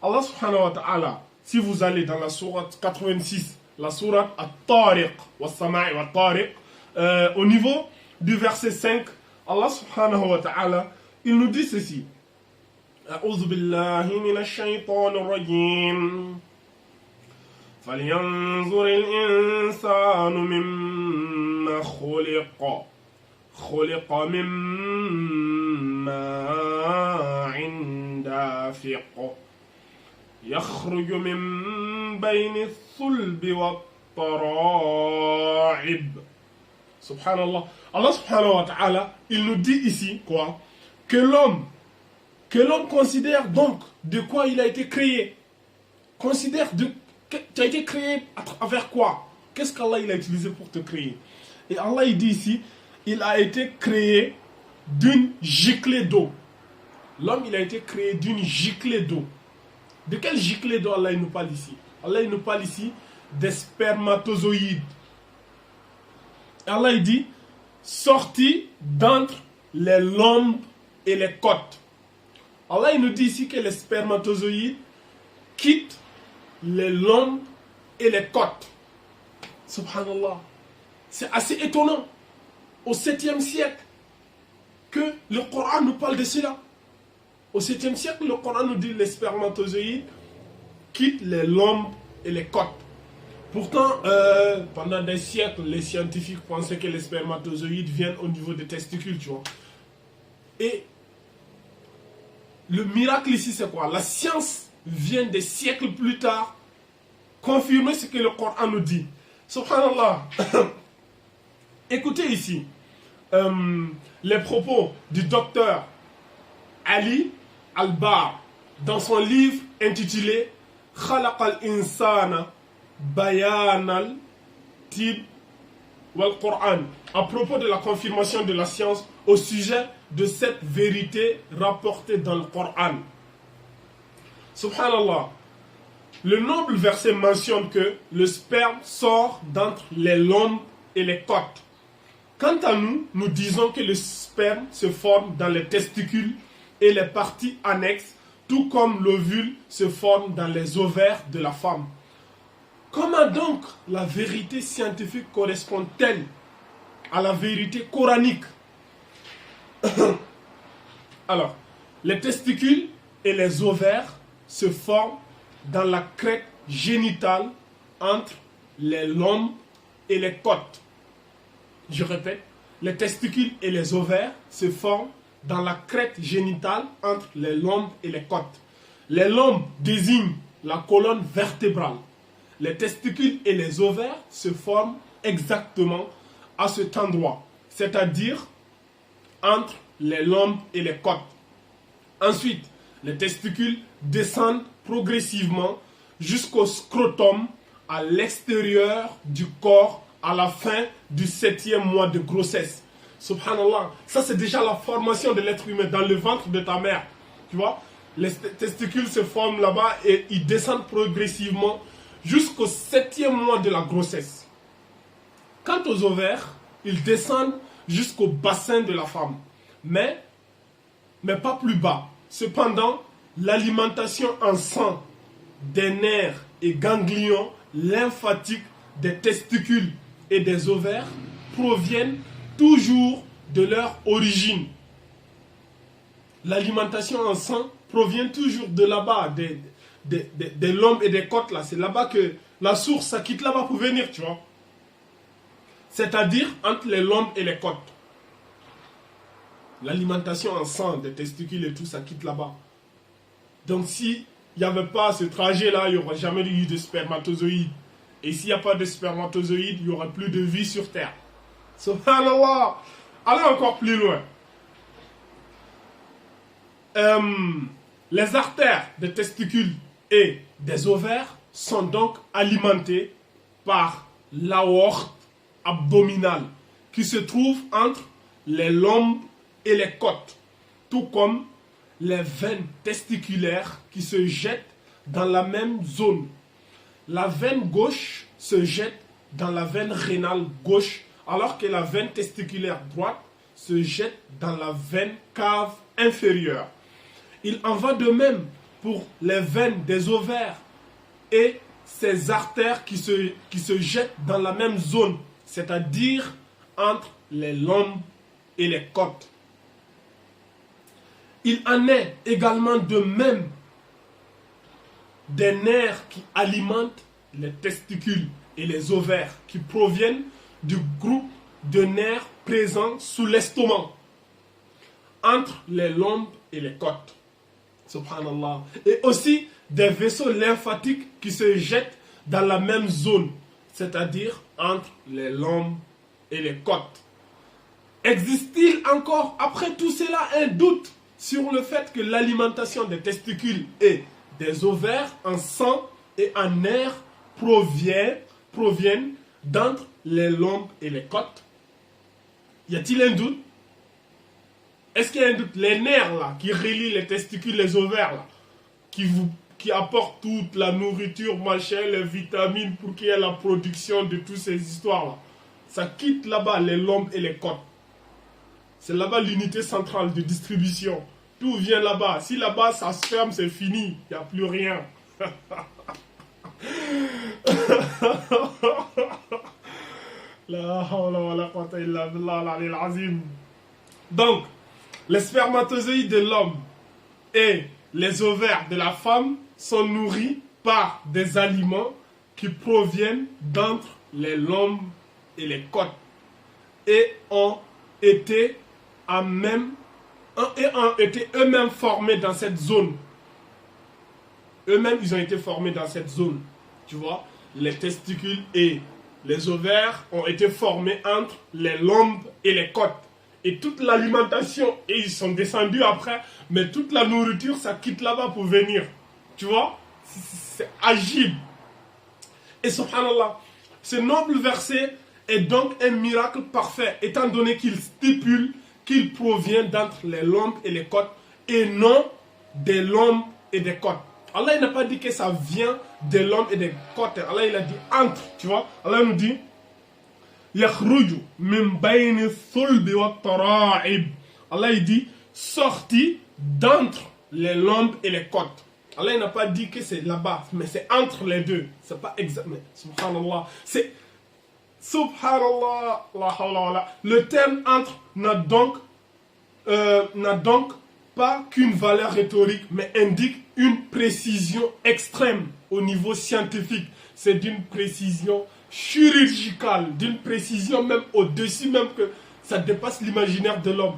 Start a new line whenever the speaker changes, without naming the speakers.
Allah subhanahu wa ta'ala, si vous allez dans la sourate 86, la sourate At-Tariq, wa-Sama'i wa-Tariq, au niveau du verset 5, Allah subhanahu wa ta'ala, il nous dit ceci. أعوذ بالله من الشيطان الرجيم فلينظر الإنسان مما خلق من ماء دافق يخرج من بين الصلب والترائب. Subhanallah. Allah subhanahu wa ta'ala, il nous dit ici quoi? Que l'homme considère donc de quoi il a été créé. Considère tu as été créé à travers quoi? Qu'est-ce qu'Allah il a utilisé pour te créer? Et Allah il dit ici, il a été créé d'une giclée d'eau. L'homme il a été créé d'une giclée d'eau. De quelle giclée d'eau Allah il nous parle ici? Allah il nous parle ici des spermatozoïdes. Allah il dit, sortis d'entre les lombes et les côtes. Allah il nous dit ici que les spermatozoïdes quittent les lombes et les côtes. Subhanallah. C'est assez étonnant. Au 7e siècle, que le Coran nous parle de cela. Au 7e siècle, le Coran nous dit que les spermatozoïdes quittent les lombes et les côtes. Pourtant, pendant des siècles, les scientifiques pensaient que les spermatozoïdes viennent au niveau des testicules, tu vois. Et le miracle ici, c'est quoi? La science vient des siècles plus tard confirmer ce que le Coran nous dit. Subhanallah. Écoutez ici les propos du docteur Ali Al-Bar dans son livre intitulé Khalaq al-Insana Bayan al-Tib wal-Qur'an, à propos de la confirmation de la science au sujet de cette vérité rapportée dans le Coran. Subhanallah. Le noble verset mentionne que le sperme sort d'entre les lombes et les côtes. Quant à nous, nous disons que le sperme se forme dans les testicules et les parties annexes, tout comme l'ovule se forme dans les ovaires de la femme. Comment donc la vérité scientifique correspond-elle à la vérité coranique? Alors, les testicules et les ovaires se forment dans la crête génitale entre les lombes et les côtes. Je répète, les testicules et les ovaires se forment dans la crête génitale entre les lombes et les côtes. Les lombes désignent la colonne vertébrale. Les testicules et les ovaires se forment exactement à cet endroit, c'est-à-dire entre les lombes et les côtes. Ensuite, les testicules descendent progressivement jusqu'au scrotum à l'extérieur du corps à la fin du 7e mois de grossesse. Subhanallah, ça c'est déjà la formation de l'être humain dans le ventre de ta mère. Tu vois, les testicules se forment là-bas et ils descendent progressivement jusqu'au 7e mois de la grossesse. Quant aux ovaires, ils descendent jusqu'au bassin de la femme, mais pas plus bas. Cependant, l'alimentation en sang des nerfs et ganglions lymphatiques des testicules et des ovaires proviennent toujours de leur origine. L'alimentation en sang provient toujours de là-bas, des lombes et des côtes là. C'est là-bas que la source, ça quitte là-bas pour venir, tu vois. C'est-à-dire entre les lombes et les côtes. L'alimentation en sang des testicules et tout, ça quitte là-bas. Donc si il n'y avait pas ce trajet-là, il n'y aurait jamais eu de spermatozoïdes. Et s'il n'y a pas de spermatozoïdes, il n'y aurait plus de vie sur Terre. Subhanallah. Allez encore plus loin. Les artères des testicules et des ovaires sont donc alimentées par l'aorte abdominale qui se trouve entre les lombes et les côtes, tout comme les veines testiculaires qui se jettent dans la même zone. La veine gauche se jette dans la veine rénale gauche, alors que la veine testiculaire droite se jette dans la veine cave inférieure. Il en va de même pour les veines des ovaires et ces artères qui se jettent dans la même zone, c'est-à-dire entre les lombes et les côtes. Il en est également de même des nerfs qui alimentent les testicules et les ovaires, qui proviennent du groupe de nerfs présents sous l'estomac, entre les lombes et les côtes. Subhanallah. Et aussi des vaisseaux lymphatiques qui se jettent dans la même zone, c'est-à-dire entre les lombes et les côtes. Existe-t-il encore, après tout cela, un doute sur le fait que l'alimentation des testicules et des ovaires en sang et en nerfs proviennent d'entre les lombes et les côtes? Y a-t-il un doute? Est-ce qu'il y a un doute? Les nerfs là, qui relient les testicules, les ovaires là, qui apportent toute la nourriture, machin, les vitamines pour qu'il y ait la production de toutes ces histoires là, ça quitte là-bas les lombes et les côtes. C'est là-bas l'unité centrale de distribution. Tout vient là-bas. Si là-bas ça se ferme, c'est fini. Il n'y a plus rien. Donc, les spermatozoïdes de l'homme et les ovaires de la femme sont nourris par des aliments qui proviennent d'entre les lombes et les côtes et ont été eux-mêmes formés dans cette zone. Eux-mêmes, ils ont été formés dans cette zone. Tu vois, les testicules et les ovaires ont été formés entre les lombes et les côtes. Et toute l'alimentation, et ils sont descendus après, mais toute la nourriture, ça quitte là-bas pour venir. Tu vois, c'est agile. Et subhanallah, ce noble verset est donc un miracle parfait, étant donné qu'il stipule qu'il provient d'entre les lombes et les côtes, et non des lombes et des côtes. Allah n'a pas dit que ça vient des lombes et des côtes. Allah il a dit entre, tu vois. Allah nous dit yakhruju min bayni thulbi wa tara'ib. Allah il dit sorti d'entre les lombes et les côtes. Allah il n'a pas dit que c'est là-bas, mais c'est entre les deux. C'est pas exactement. Subhanallah. C'est subhanallah. La hawla wala. Le terme entre n'a donc pas qu'une valeur rhétorique, mais indique une précision extrême au niveau scientifique. C'est d'une précision chirurgicale, d'une précision même au-dessus, même que ça dépasse l'imaginaire de l'homme.